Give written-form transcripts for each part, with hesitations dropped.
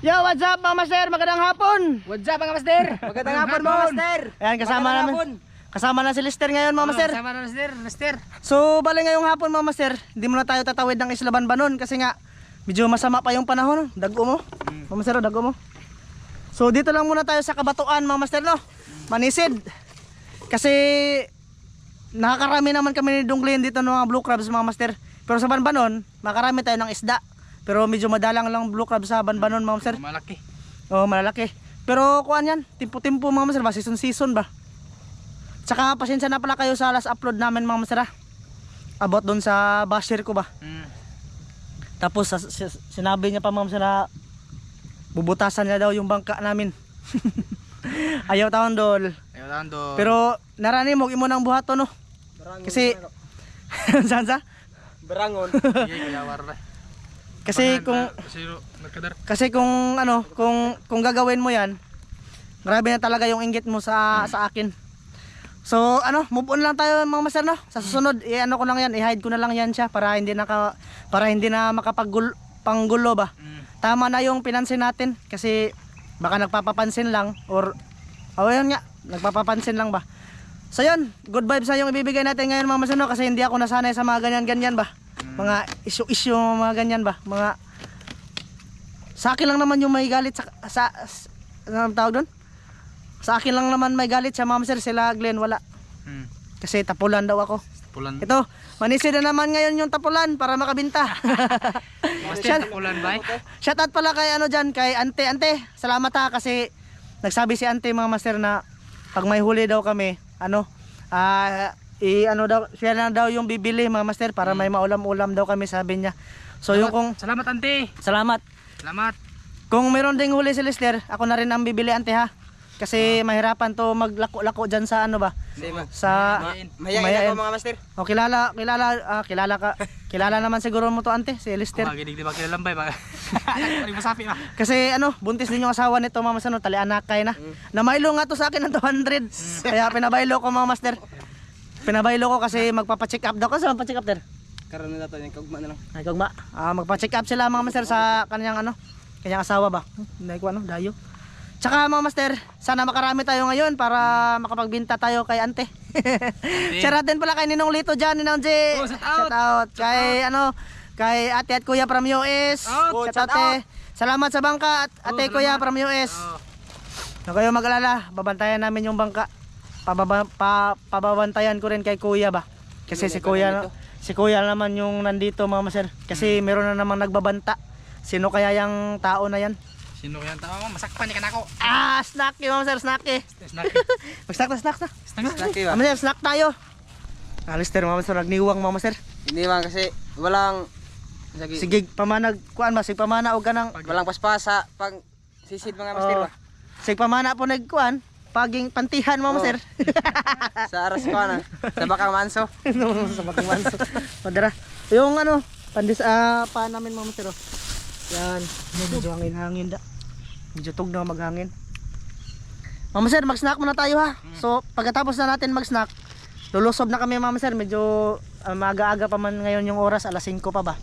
Yo, what's up mga master? Magandang hapon. What's up mga master? Magandang hapon mga master. Ayan, kasama namin. Kasama na si Lester ngayon mga master. Kasama na Lester. So, bali ngayong hapon mga master, hindi muna tayo tatawid ng Isla Banbanon kasi nga medyo masama pa yung panahon. Dago mo. Mga master, dago mo. So, dito lang muna tayo sa Kabatuan mga master, no? Manisid. Kasi nakakarami naman kami ni Dunglin dito ng mga blue crabs mga master. Pero sa Banbanon, makarami tayo ng isda. Pero medyo madalang lang blue crab sa Banbanon mga master. Malaki. Oo, malalaki. Pero kuan yan, timpo-timpo mga master, season ba? Tsaka pasensya na pala kayo sa last upload namin mga master. About doon sa basher ko ba. Tapos sinabi niya pa mga master na bubutasan niya daw yung bangka namin. Ayaw taon dol. Pero narani mo imo nang buhato no. Kasi sansa? Berangon. Kasi kung ano, kung gagawin mo 'yan, grabe na talaga yung inggit mo sa akin. So ano, move on lang tayo mga master no. Sa susunod, ano ko lang 'yan, i-hide ko na lang 'yan siya para hindi na makapagpanggulo ba. Tama na yung pinansin natin kasi baka nagpapapansin lang or yun nga, nagpapapansin lang ba. So yun, good vibes na yung ibibigay natin ngayon mga master no, kasi hindi ako nasanay sa mga ganyan-ganyan ba. Mga issue mga ganyan ba, mga sa akin lang naman yung may galit sa ano tawag doon, sa akin lang naman may galit sa ma'am sir, sila Glenn wala. Kasi tapulan daw ako. Ito, manisid na naman ngayon yung tapulan para makabinta. Tapulan ba? Shout out pala kay ano dyan, kay ante, salamat ha, kasi nagsabi si ante mga master na pag may huli daw kami, ano daw, siya na daw yung bibili mga master para may maulam-ulam daw kami, sabi niya. So yung kung Salamat ante. Salamat. Kung meron ding huli si Lester, ako na rin ang bibili ante ha. Kasi mahirapan to maglako-lako diyan sa ano ba? Sa Mayayain ako mga master. O kilala ka. Kilala naman siguro mo to ante, si Lester. Maginig di ba kilalambay ba? Masapi ba? Kasi ano, buntis din yung asawa nito mga master, no, talianakay na. Namaylo nga to sa akin ng 200. Kaya pinabaylo ko mga master. Pinabaylo ko kasi magpapa-check up daw. Kasi magpa-check up der. Karon na to, yung kagma na lang. Ay kagma. Magpa-check up sila mga master sa kanyang asawa ba. Hindi ko dayo. Tsaka mga master, sana makarami tayo ngayon para makapagbinta tayo kay ante. Shoutout din pala kay Ninong Lito dyan, Ninong J. Shout out. Kay ate at kuya from US. Shout out. Salamat sa bangka at ate kuya from US. Huwag kayo mag-alala, babantayan namin yung bangka. Pababantayan ko rin kay kuya ba. Kasi si kuya naman yung nandito mga master. Kasi meron na namang nagbabanta. Sino kaya yung tao na yan? Sino kaya tao? Masakpan niya ka na ako. Snacky mga master, snacky. Mag-snack na. Snacky ba? Mga master, snack tayo. Alister mga master, nagniwang mga master. Hindi man kasi walang Sige, pamanag, kuan ba? Sige, pamana o ganang. walang paspasa pag sisid mga master ba? Sige, pamana po nagkuan. Paging pantihan mga master. Sa aras ko na. Sa bakang manso. Sa bakang manso. Madara. Yung pandis pa namin mga master. Yan, medyo hangin da. Medyo tug na maghangin. Mama sir, mag-snack muna tayo ha. So, pagkatapos na natin mag-snack, lulusob na kami mama sir. Medyo maaga-aga pa man ngayon yung oras, alas 5 pa ba.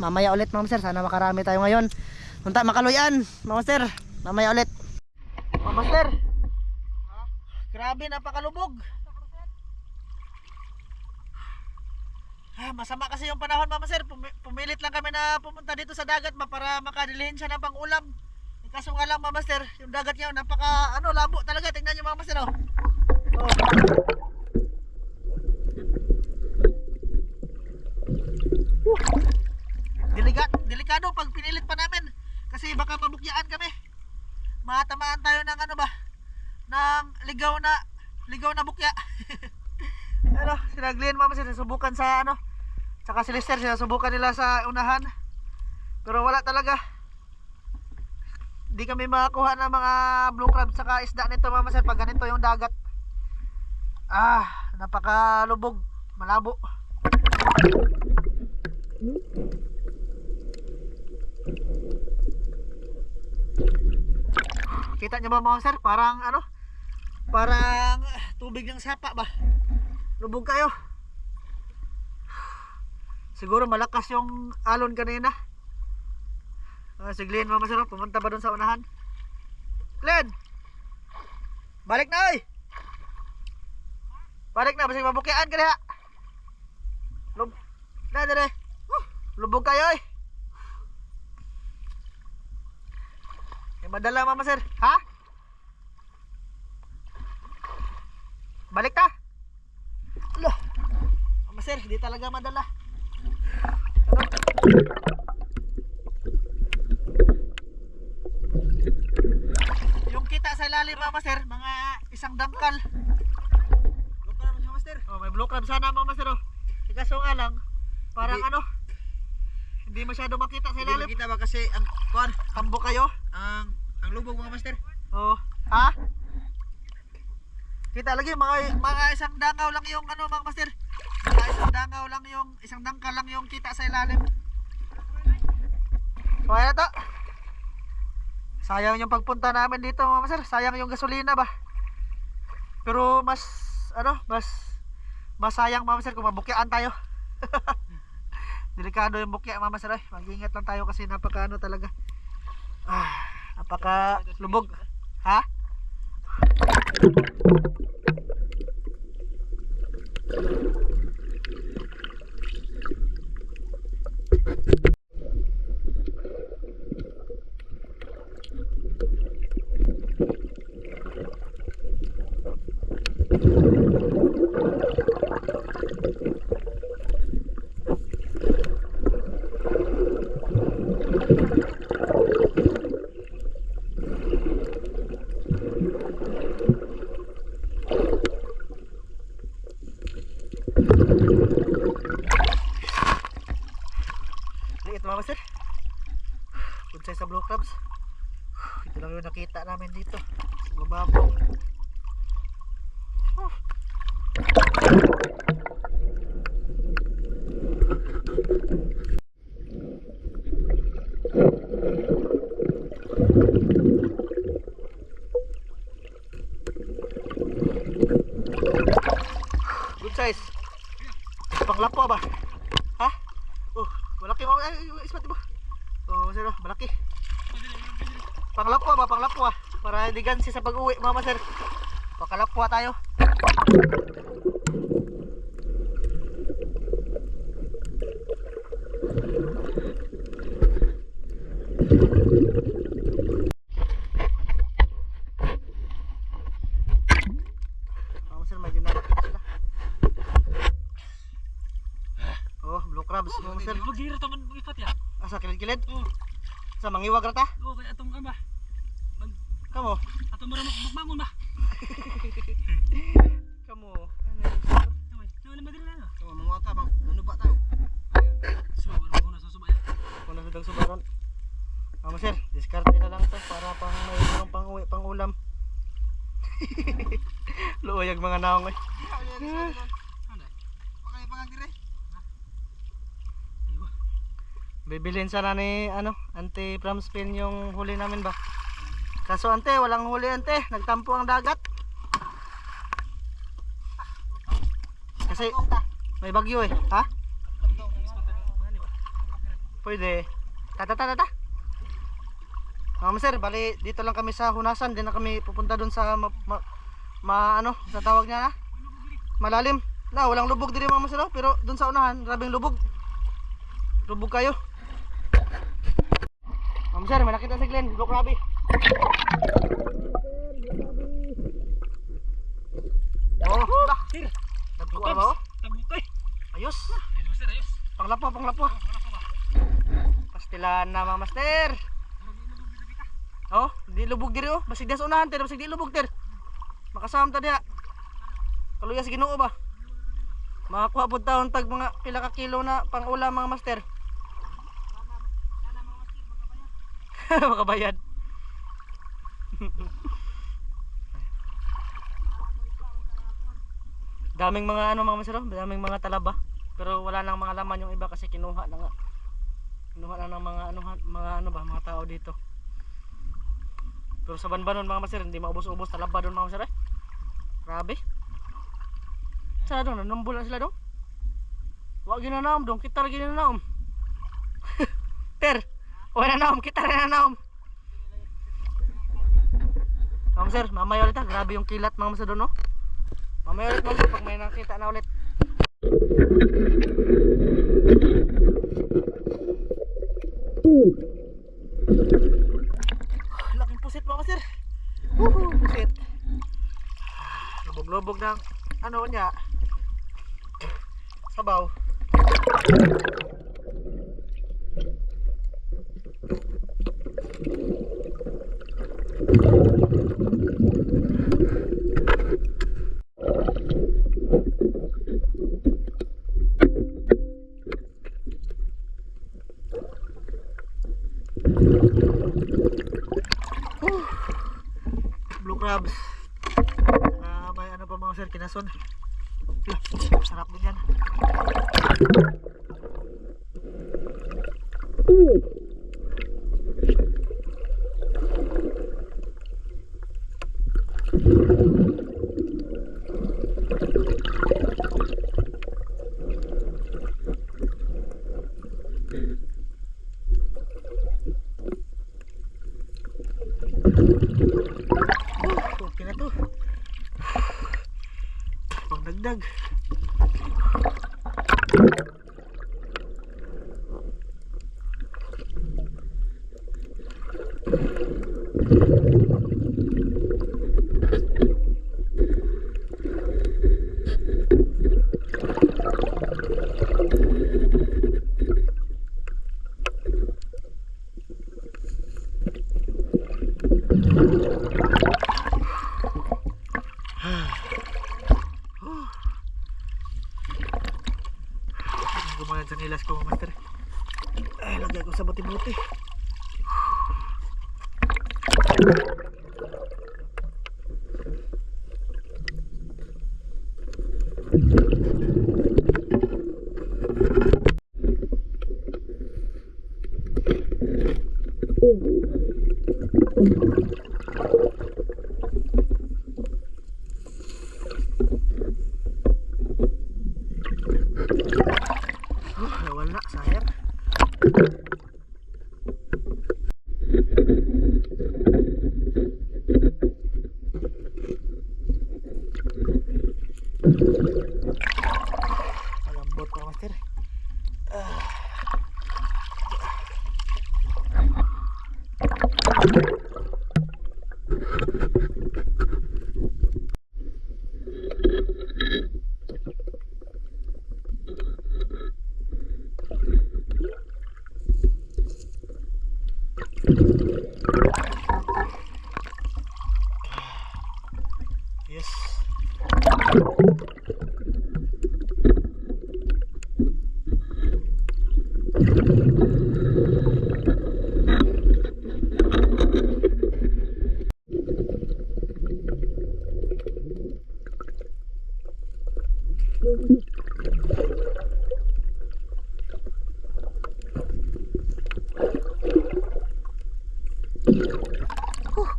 Mamaya ulit mama sir, sana makarami tayo ngayon. Punta makaluyan, mama sir. Mamaya ulit. Mama sir. Grabe, napakalubog. Masama kasi yung panahon mama sir. Pumilit lang kami na pumunta dito sa dagat para makadilihin siya ng pang-ulam. Kaso nga lang mama sir, yung dagat niya napaka labo talaga. Tingnan niyo mama sir Delikado pag pinilit pa namin kasi baka mabukyaan kami. Matamaan tayo ng ng ligaw na bukya. Sila Glenn mama sir, subukan sa tsaka si Lester, subukan nila sa unahan. Pero wala talaga. Hindi kami makakuha ng mga blue crab saka isda nito mama sir pag ganito yung dagat. Napakalubog, malabo. Kita nyo ba mga sir? Parang tubig ng sapa ba? Lubog kayo. Siguro malakas yung alon kanina. Si Glenn mga master, pumunta ba doon sa unahan? Glenn! Balik na oy! Balik na, basig mabukian ka diha. Na dire. Lubog kayo oy. Madala mama sir, ha? Balik ta. Loh. Mama sir, di talaga madala. Ano? Yung kita sa ilalim mama sir, mga isang dangkal. Block crab mama sir. Oh, may block crab sana mama sir oh. Kaso nga lang, parang Hindi. ano? Hindi masyado makita sa Hindi ilalim. makita ba kasi ang kuan, Tambo kayo? ang lubog mga master. Oh, ha? Kita lagi mga isang dangaw lang yung ano mga master. Mga isang dangaw lang yung isang dangkal lang yung kita sa ilalim. So ayan na to. Sayang yung pagpunta namin dito mga master. Sayang yung gasolina ba. Pero mas sayang mga master kung mabukyaan tayo. Delikado yung bukya mga master. Mag-ingat lang tayo kasi napaka ano talaga. Napaka lubog. Ha? Liit mga master. Good size sa blue crabs. Ito lang yung nakita namin dito sa bababaw. Good size. Panglapo ba? Ha? Oh, malaki mo. Ay, ispat mo. Oh, sir, malaki. Panglapwa ba? Panglapwa. Para hindi gansi sa pag-uwi, mama sir. Pakalapwa tayo. Mama sir, medyo nalapit sila. Oh, blue crabs, mama sir. Magdira to man ipat ya. Asa kilid-kilid? Oh, Sa mangiwag rata? oh kay atong ba? Kamo? Atong mura magbangon ba? Kamo? Kamay. Nawala madira na. Kamo mangota bang ano ba tayo? Suba ko na susubay. Kung nasudang subaron. Mama sir, diskarte na lang to para pang may merong pang uwi, pang ulam. Luoyag mga naong eh. Ano? Okay pang dire. Bibilhin sana ni ano, Ante from Spain yung huli namin ba? Kaso ante, walang huli ante, nagtampo ang dagat. Kasi may bagyo eh, ha? Pwede. Tata. Mama sir, bali dito lang kami sa Hunasan, din na kami pupunta doon sa ano, sa tawag niya na? Malalim. Na, walang lubog diri mama sir, pero doon sa unahan, grabing lubog. Lubog kayo. Ma'am sir, may nakita si Glenn, blue crabby. Oh, lah, sir. Nagkuha ba oh? Tabukay. Ayos. Ayos master, ayos. Panglapo. Pastilan na mga master. Oh, di lubog diri oh. Basig das unahan ter, basig di lubog ter. Makasam ta diha. Kaluya sa Ginoo ba? Makakuha pud taon tag mga pila ka kilo na pang-ulam mga master. Makabayad. Daming mga ano mga master, daming mga talaba. Pero wala nang mga laman yung iba kasi kinuha na nga. Kinuha na ng mga ano ba, mga tao dito. Pero sa banbanon mga master, hindi maubos-ubos talaba doon mga master. Grabe. Saan doon? Nanumbol na sila doon? Wag ginanaom doon, kita lagi ginanaom. Ter, O nanom, kita rin nanom. Mga sir, mamaya ulit ha. Grabe yung kilat mga master doon no. Mamaya ulit mga sir, pag may nakita na ulit. Laking pusit mga sir. Pusit. Lubog-lubog ng ano niya. Sabaw. Blue crabs. May ano pa mga sir, kinason. Sarap din yan. Okay na to. Pangdagdag. Gumalan sa nilas ko master. Ay, lagay ko sa buti-buti. Nawala, sayang. Malambot pa master. Yes.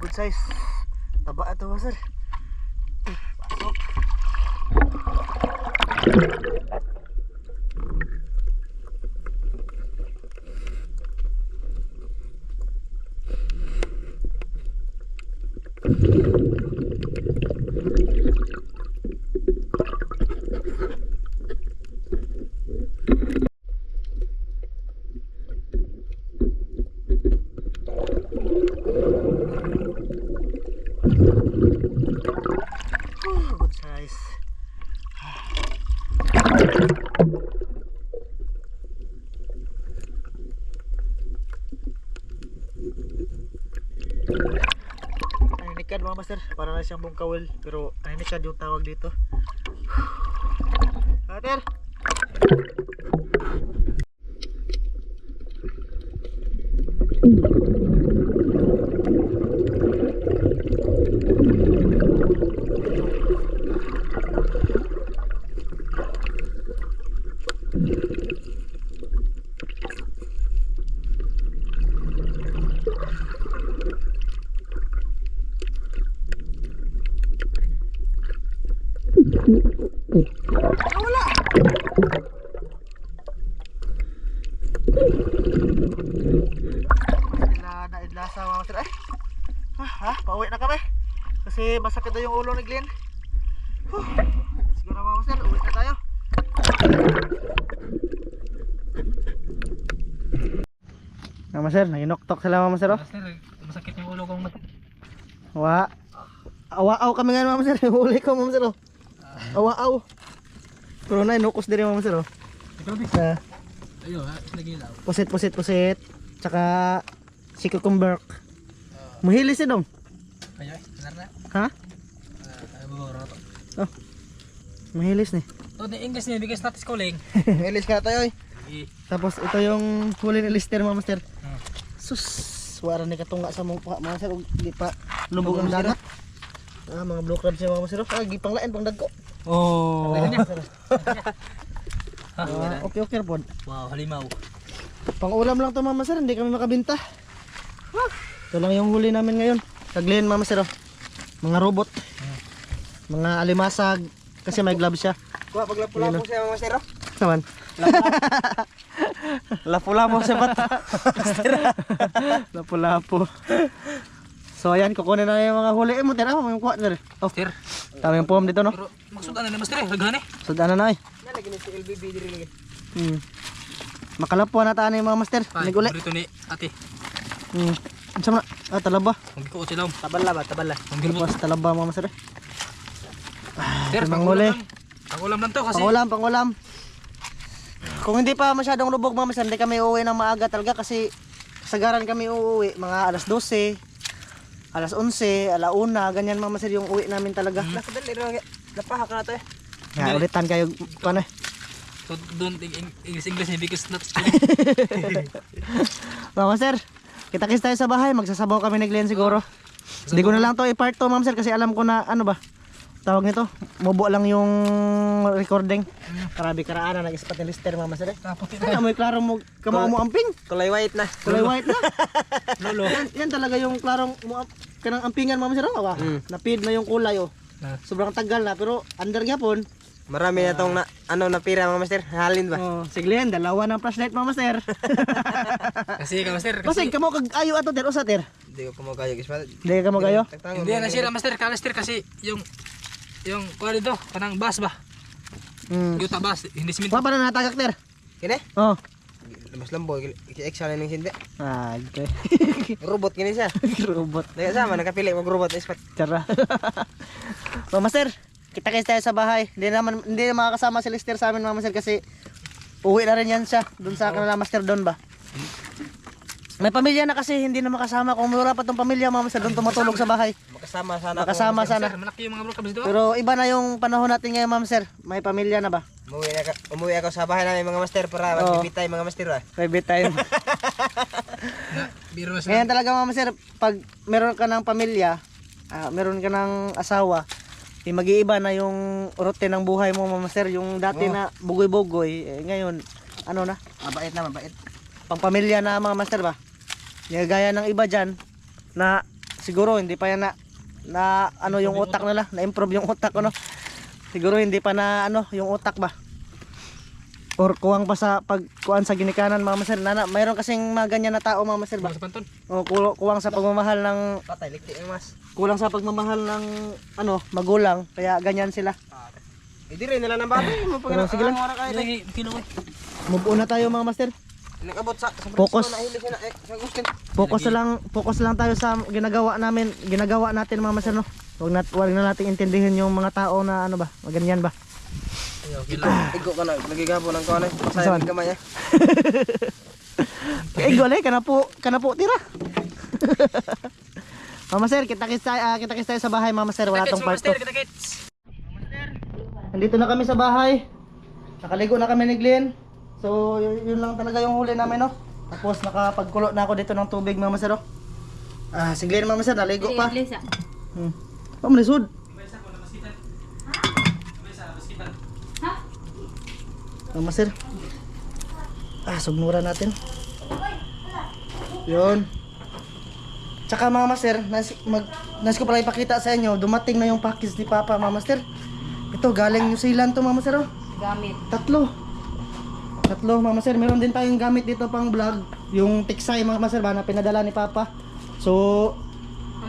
Good size. Taba ito sir. Pasok. Good size. Aninikad mga master, para na siyang bungkawil, pero aninikad yung tawag dito. Master. Wala. Pauwi na kami. Kasi masakit na yung ulo ni Glenn. Siguro mga master, uwi na tayo. Mga master, naginoktok sila mga master. Oh. Master, masakit yung ulo kong Awaaw kami nga mga master. Huli ko mga master. Oh. Awaaw. Pero na inukos din mga master. Oh. Ikaw, Bis. Ayun, nagilaw. Pusit. Tsaka si cucumber. Muhilis siya dong. Ayun, benar na. Ha? Buburo to. Oh. Mahilis ni. To, the English niya, because not schooling. Mahilis ka tayo eh. Tapos ito yung huli ni Lister mga master. Sus, wala ni katunga sa mukha mga master. Di pa lubog ang dagat. Mga blue crab siya mga master. Gipang lain, pang dagko. Oh. Okay po. Wow, halimaw. Pang ulam lang to mga master, hindi kami makabinta. Ito lang yung huli namin ngayon. Kaglian mga master. Mga robot. Mga alimasag. Kasi may gloves siya. Kuha paglapo-lapo siya mga master. Saman. Lapu-lapu sa bata. Lapu-lapu. So ayan, kukunin na yung mga huli. Mo tira mo yung kuha na rin. Oh, Sir, tama yung poem dito no. pero magsudan na master, haghan eh. So daan na eh. Nalagyan ni si LBB diri lagi. Makalapuan na taan yung mga master. Ay, Naguli. burrito ni ate. Ano na? Talaba. Magkikuot sila. Tabala ba, tabala. Manggilbot. Tapos talaba mga master. Sir, Ito huli. Pangulam lang to kasi. Pangulam. Kung hindi pa masyadong lubog mga master, hindi kami uuwi ng maaga talaga kasi sagaran kami uuwi mga alas 12, alas 11, alauna, ganyan mga master yung uwi namin talaga. Nakadali ro. Napahak na to eh. Nga, ulitan kayo paano eh. So, don't English niya because not schooling. Mga master, kita-kits tayo sa bahay, magsasabaw kami ni Glenn siguro. Hindi ko na lang to i-part to mga master kasi alam ko na ano ba tawag nito, mubo lang yung recording. Karabi karaan na nag-ispat ni Lister mga master. Kaputi Kaya mo klaro mo kamao mo amping. Kulay white na. Kulay white na. Lolo. Yan talaga yung klarong kanang ampingan mga master. Napid na yung kulay oh. Sobrang tagal na pero under gyapon. Marami na tong napira mga master. Halin ba? Oh, si Glenn, dalawa ng flashlight mga master. Kasi ka master. Kasi kamo kag ayo ato ter usa ter. Hindi ko kumakayo gispat. Hindi ka mo kayo. Hindi na sila master, kalaster kasi yung kuha dito, kanang bus ba? Yuta bus, hindi siminto. Wa pa na natagak ter. Kini? Oh. Mas lambo extra na ning hindi. Ah, okay. Robot kini siya. Robot. Daya sama nakapili mag robot ispat. Tara. So, master, kita-kits tayo sa bahay. Hindi na makakasama si Lister sa amin mga master kasi uwi na rin yan siya doon sa kanila master doon ba. May pamilya na kasi hindi na makasama. Kung wala pa tong pamilya mga master doon tumatulog sa bahay. Makasama sana. Makasama sana. Sir, malaki yung mga bro kabis dito. Pero iba na yung panahon natin ngayon mga master. May pamilya na ba? Umuwi ako sa bahay namin mga master para magbibitay mga master ah. Private time. Biro na sila. Ngayon talaga mga master, pag meron ka ng pamilya, meron ka ng asawa, mag-iiba na yung routine ng buhay mo mga master. Yung dati na bugoy-bugoy, ngayon, ano na, Mabait na, mabait. pang-pamilya na mga master ba. Gaya ng iba dyan, na siguro hindi pa yan na ano yung utak nila, na-improve yung utak ano. Siguro hindi pa na ano yung utak ba. Or kuwang pa sa pagkuan sa ginikanan mga master. Mayroon kasing mga ganyan na tao mga master ba. Sa panton. O kuwang sa pagmamahal ng Patay, likti ang mas. kulang sa pagmamahal ng ano magulang kaya ganyan sila. Hindi rin nila ng batay. Pero sige lang. Hindi kinuwi. Move on na tayo mga master. Nag-abot sa Focus. nahili siya na sa Agustin. Focus lang tayo sa ginagawa natin mga master no. Wag na nating intindihin yung mga tao na ano ba, ganyan ba. Okay lang. Igo ka na, nagigabo ng kawan. Masaya ng kamay niya. Gole kana po tira. Mama sir, kita-kits tayo sa bahay mama sir, wala tong part 2. Nandito na kami sa bahay. Nakaligo na kami ni Glenn. So yun lang talaga yung huli namin no. Tapos nakapagkulo na ako dito ng tubig mama sir. Si Glenn mama sir naligo pa. Pamalisod. Mama sir. Sugmura natin. Yun. Tsaka mga master, nais ko pala ipakita sa inyo, dumating na yung package ni Papa, mga master. Ito, galing New Zealand to, mga master. Oh. Gamit. Tatlo, mga master. Meron din tayong gamit dito pang vlog. Yung tiksay, mga master, ba, na pinadala ni Papa. So,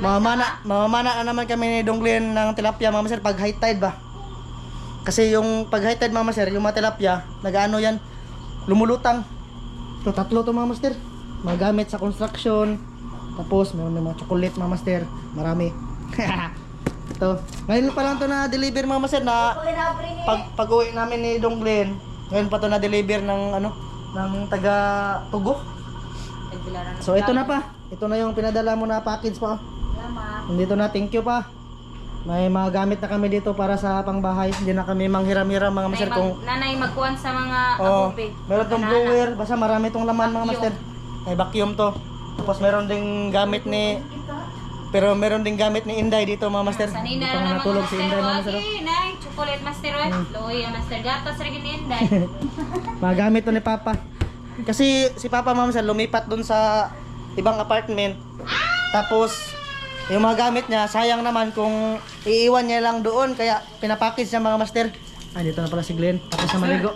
mamamana na naman kami ni Donglin ng tilapia mga master pag high tide ba. Kasi yung pag high tide mga master, yung mga tilapia, nag-ano yan, lumulutang. Ito, tatlo to mga master. Magamit sa construction. Tapos, meron ng mga chocolate mga master. Marami. Ito. Ngayon pa lang to na-deliver mga master na pag-uwi namin ni Donglin. Ngayon pa to na-deliver ng ano, ng taga Tugo. So ito na pa. Ito na yung pinadala mo na package pa. Nandito na, thank you pa. May mga gamit na kami dito para sa pangbahay. Hindi na kami manghiram-hiram mga master kung nanay magkuhan sa mga abupe. meron tong blower, basta marami tong laman mga master. May vacuum to. Tapos meron ding gamit ni Inday dito mga master. Sanina Dito na nga natulog si Inday mga master. Nay, chocolate master Loy, master gatas rin ni Inday. Mga gamit to ni Papa. Kasi si Papa mga master lumipat dun sa ibang apartment. Tapos yung mga gamit niya, sayang naman kung iiwan niya lang doon. Kaya pinapackage niya mga master. Dito na pala si Glenn. Tapos na maligo.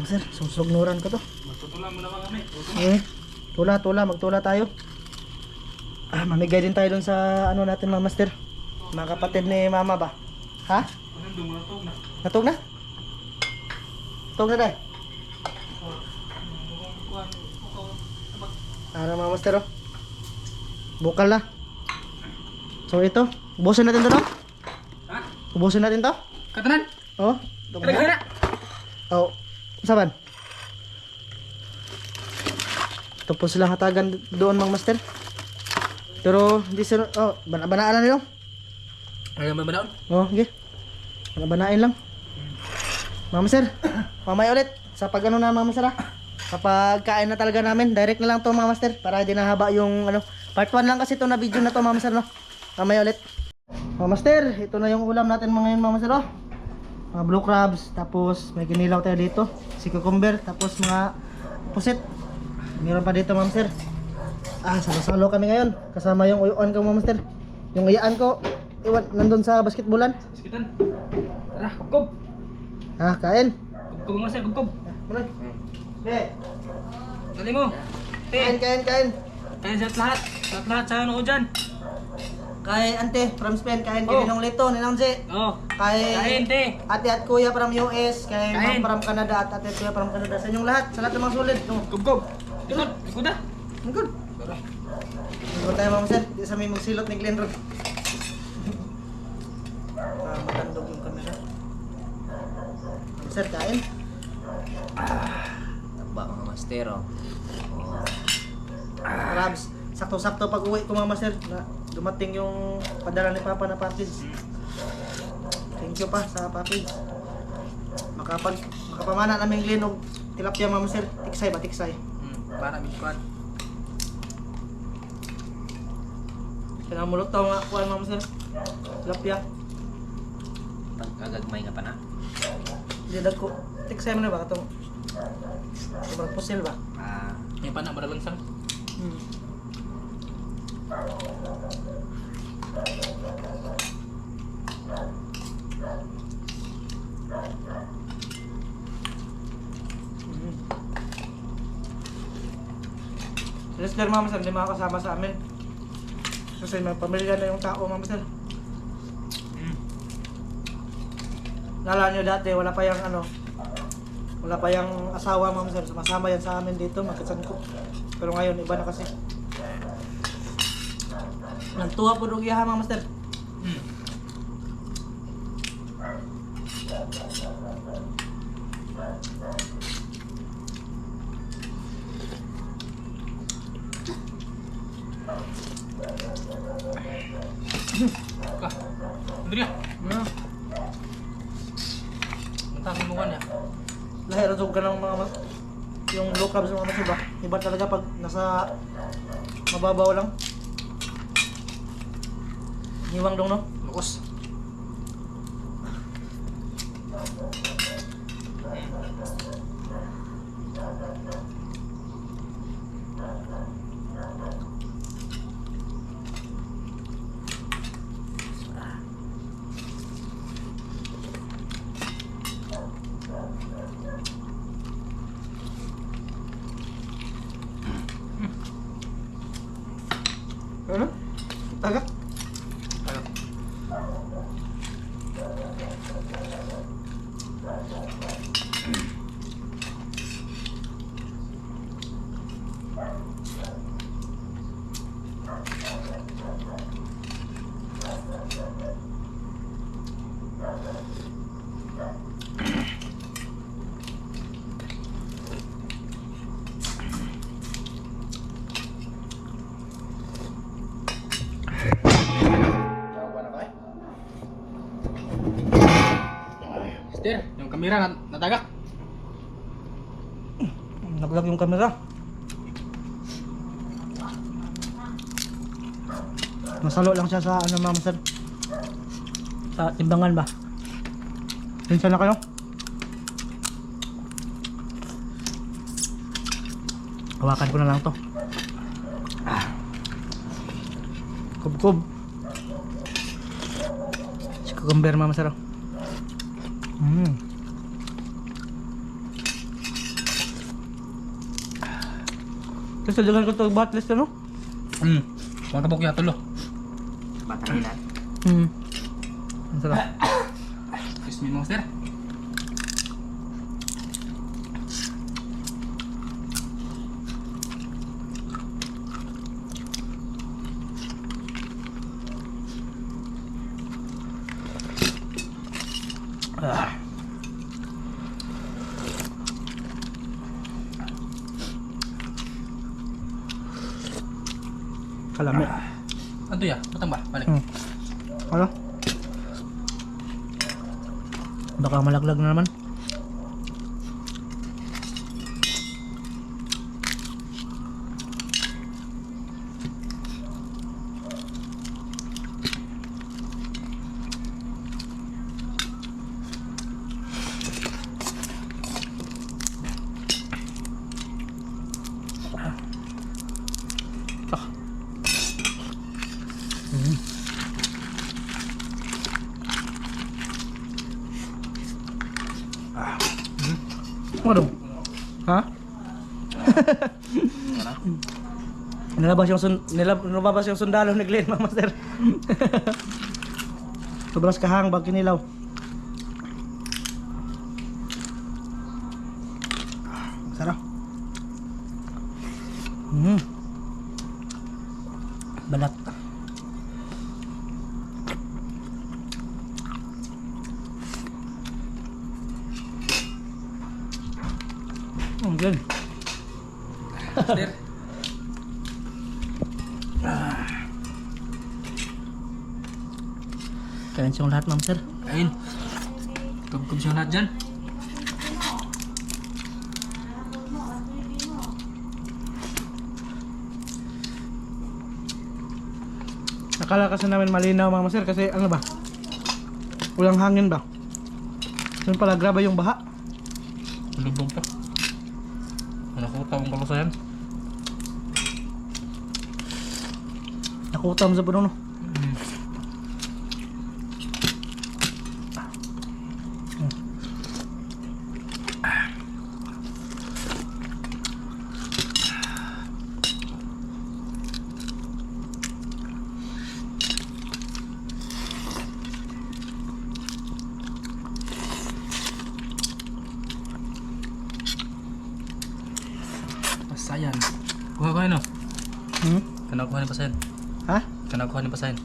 Sir, susugnuran ko to. Magtutulan mo naman kami. Magtula tayo. Mamigay din tayo doon sa ano natin mga master. Mga kapatid ni mama ba? Ha? Natog na? Natog na dahil? Mga master oh. Bukal na. So ito, ubusin natin to no? Ha? Ubusin natin to? Katanan? Oh. Katanan? Oh. Saban? Ito po silang hatagan doon mga master. Pero hindi sila, banaan na nyo. Ayaw mo ba naon? Okay. Banain lang. Mga master, mamaya ulit. Sa pag ano na mga master ha. Kapag kain na talaga namin, direct na lang to mga master. Para hindi na haba yung ano. Part 1 lang kasi to na video na to mga master no. Mamaya ulit. Mga master, ito na yung ulam natin mga ngayon mga master oh. Mga blue crabs, tapos may ginilaw tayo dito. Si cucumber, tapos mga pusit. Meron pa dito mga master. Salo-salo kami ngayon. Kasama yung uyuan ko mga master. Yung uyaan ko, iwan, nandun sa basketballan. Sikitan. Tara, kubkob. Kain. Kubkob mo sir, kubkob. Mulay. Be. Dali mo. Kain. Kain sa lahat. Sa lahat sa ano ko dyan. Kay ante from Spain, kain kay Oh. Ninong Lito, Ninong J. Oo. Kay Kain, te. ate at kuya from US, kay Kain. ma'am from Canada at ate at kuya from Canada. Sa inyong lahat, sa lahat ng mga solid. Kubkob. Ikot. Ikot na. Good. Tara. Ito tayo mga sir, di sa may magsilot ni Glenn Road. Matandog yung camera. Sir, kain. Taba mga master oh. Crabs. Sakto-sakto pag uwi ko mga master na dumating yung padala ni Papa na package. Thank you pa sa package. Makapamana namin Glenn og tilapia mga master. Tiksay ba? Tiksay. Para mitkuan. Pinamulot tao nga kuha mga master. Tilapia. Pagkagagmay nga pa na. Hindi ko. Tiksay mo na ba? Itong sobrang pusil ba? May pana maralang sang. Listener mama sir, hindi makakasama sa amin. Kasi may pamilya na yung tao mama sir. Nalala nyo dati, wala pa yung asawa mama sir. Sumasama yan sa amin dito, magkasangkot. Pero ngayon, iba na kasi. Nagtuwa po nung iyaha mama sir. Andrea. Matakin mo ka niya. Lahir ka ng mga yung low crabs ng mga master ba? Iba talaga pag nasa mababaw lang. Hiwang dong no? Lukos. Ano? Tagak? Master, yung kamera natagak. Naglag yung camera. Masalo lang siya sa ano mga master. Sa timbangan ba? Pinsya na kayo? Hawakan ko na lang to. Kub-kub. Si cucumber mga master. Kasi jangan ko to batless ano? Matabok niya tulo. Batanginan. Ang sarap. Excuse me, master. Kalami. Ano ya? Matang ba? Balik. Ano? Baka malaglag na naman. Ano? Ha? Nilabas yung sundalo ni Glenn, mga master. Sobrang kahang bag kinilaw. Sarap. Balat. Good. Master. Kain siyang lahat, ma'am sir. Ayun. Kub-kub siya lahat dyan. Akala kasi namin malinaw mga master kasi ano ba? Walang hangin ba? Yun pala, grabe yung baha. Lubog to. Nakuta mong kalusayan. Nakutam sa puno, no? Pasayan. Kuha no? Kana kuha ni pasayan. Ha? Kana kuha ni pasayan.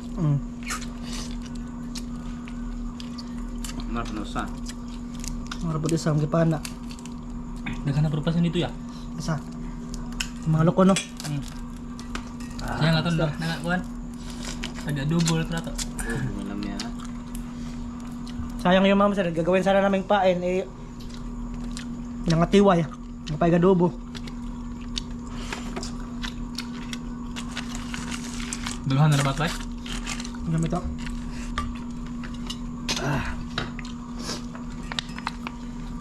Marap na usa. Marabot isang gipana. Naghanap rin pasayan dito ya. Isa. Yung mga loko, no? Siya nga to nangakuhan. Ada double trato. Malam ya. Sayang yung mama sir, gagawin sana naming pain eh nangatiway, napay gadubo. Dughan na ba tay? Gamit ako.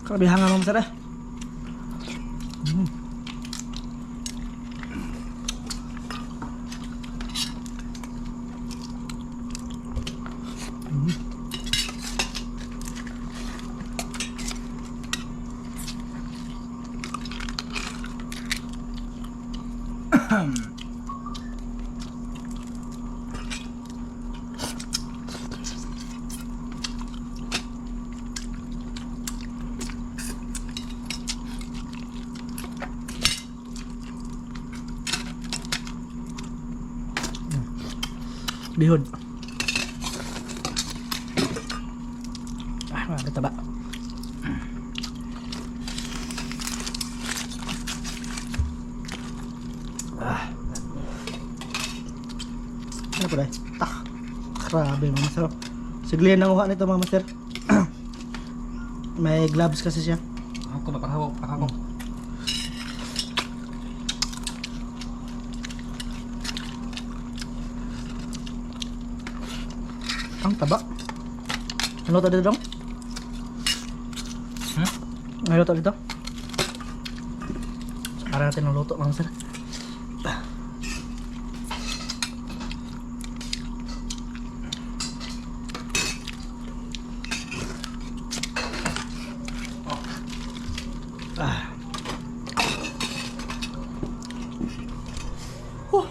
Karabihan nga mama sir eh. Bihod. Grabe taba. Ano po dahil? Grabe mga master. Siglihan ang uha nito mga master. May gloves kasi siya. Ako ba pahawak, pahawak. Ang taba. Ano to dito dong? Ano to dito? Para natin ang luto mga master.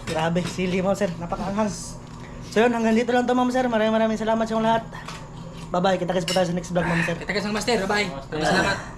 Grabe, sili mo sir, napakaanghang. So yun, hanggang dito lang to ma'am sir. Maraming salamat sa inyong lahat. Bye bye, kita-kits po tayo sa next vlog ma'am sir. Kita kasang master, bye. Salamat.